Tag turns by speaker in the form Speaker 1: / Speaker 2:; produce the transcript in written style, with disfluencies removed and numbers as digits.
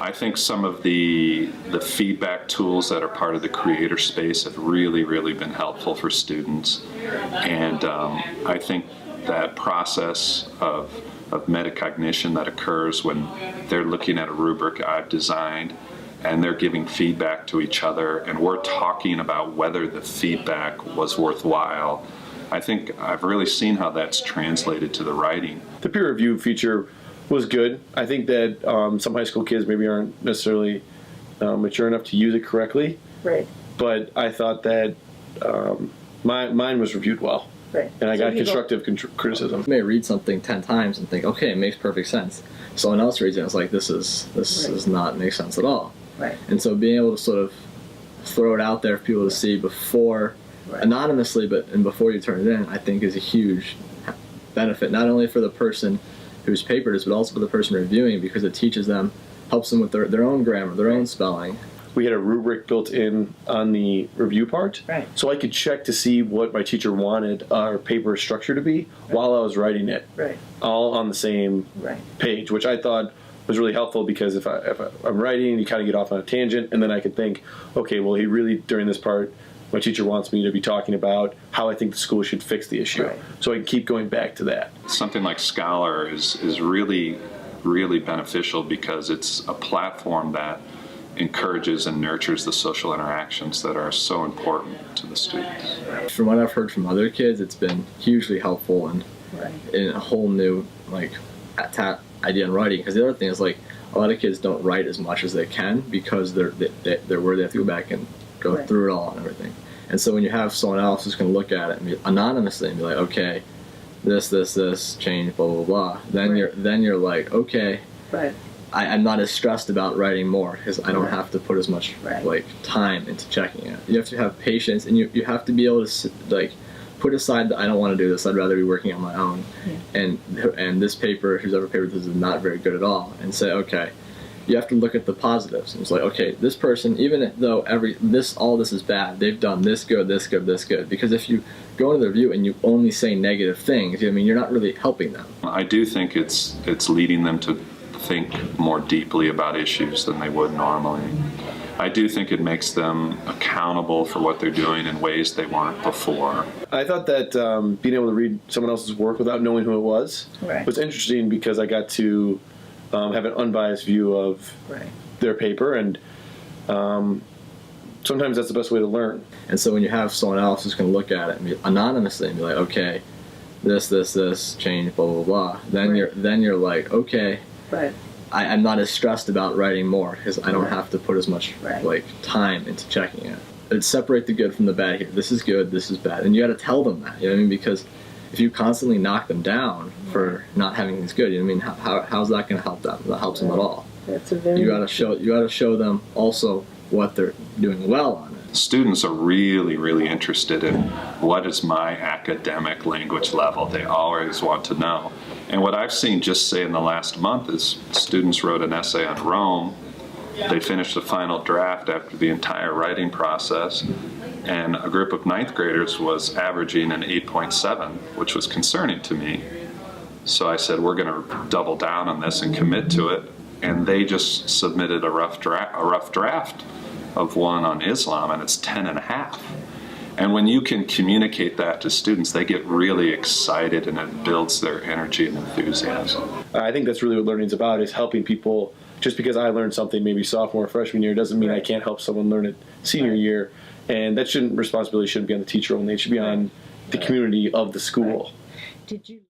Speaker 1: I think some of the feedback tools that are part of the creator space have really been helpful for students. And I think that process of metacognition that occurs when they're looking at a rubric I've designed and they're giving feedback to each other and we're talking about whether the feedback was worthwhile. I think I've really seen how that's translated to the writing.
Speaker 2: The peer review feature was good. I think that some high school kids maybe aren't necessarily mature enough to use it correctly.
Speaker 3: Right.
Speaker 2: But I thought that mine was reviewed well.
Speaker 3: Right.
Speaker 2: And I got constructive criticism.
Speaker 4: You may read something 10 times and think, okay, it makes perfect sense. Someone else reads it and it's like, this does not make sense at all.
Speaker 3: Right.
Speaker 4: And so being able to sort of throw it out there for people to see before, anonymously, and before you turn it in, I think is a huge benefit, not only for the person whose paper it is, but also for the person reviewing, because it teaches them, helps them with their own grammar, their own spelling.
Speaker 2: We had a rubric built in on the review part,
Speaker 3: Right.
Speaker 2: so I could check to see what my teacher wanted our paper structure to be while I was writing it,
Speaker 3: Right.
Speaker 2: all on the same page, which I thought was really helpful, because if I'm writing, you kind of get off on a tangent, and then I could think, okay, well, he really, during this part, my teacher wants me to be talking about how I think the school should fix the issue.
Speaker 3: Right.
Speaker 2: So I can keep going back to that.
Speaker 1: Something like Scholar is really beneficial because it's a platform that encourages and nurtures the social interactions that are so important to the students.
Speaker 4: From what I've heard from other kids, it's been hugely helpful and in a whole new idea in writing. Because the other thing is, like, a lot of kids don't write as much as they can because they're worried they have to go back and go through it all and everything. And so when you have someone else who's going to look at it and be anonymously and be like, okay, this change, blah blah blah, then you're like, okay, I'm not as stressed about writing more because I don't have to put as much like time into checking it. You have to have patience, and you have to be able to like put aside that I don't want to do this, I'd rather be working on my own, and this paper, whoever paper this is not very good at all, and say, okay, you have to look at the positives. And it's like, okay, this person, even though all this is bad, they've done this good, this good, this good. Because if you go into the review and you only say negative things, I mean, you're not really helping them.
Speaker 1: I do think it's leading them to think more deeply about issues than they would normally. I do think it makes them accountable for what they're doing in ways they weren't before.
Speaker 2: I thought that being able to read someone else's work without knowing who it was interesting, because I got to have an unbiased view of their paper, and sometimes that's the best way to learn. And so when you have someone else who's going to look at it and be anonymously and be like, okay, this change, blah blah blah, then you're like, okay, I'm not as stressed about writing more because I don't have to put as much like time into checking it. It'd separate the good from the bad here. This is good, this is bad, and you got to tell them that. You know what I mean? Because if you constantly knock them down for not having things good, you know what I mean? How's that going to help them? That helps them at all.
Speaker 3: That's a very
Speaker 4: you got to show them also what they're doing well on it.
Speaker 1: Students are really interested in what is my academic language level. They always want to know. And what I've seen just say in the last month is students wrote an essay on Rome. They finished the final draft after the entire writing process, and a group of ninth graders was averaging an 8.7, which was concerning to me. So I said, we're going to double down on this and commit to it. And they just submitted a rough draft of one on Islam, and it's 10.5. And when you can communicate that to students, they get really excited, and it builds their energy and enthusiasm.
Speaker 2: I think that's really what learning's about, is helping people. Just because I learned something maybe sophomore or freshman year doesn't mean I can't help someone learn it senior year. And that responsibility shouldn't be on the teacher only. It should be on the community of the school.
Speaker 3: Did you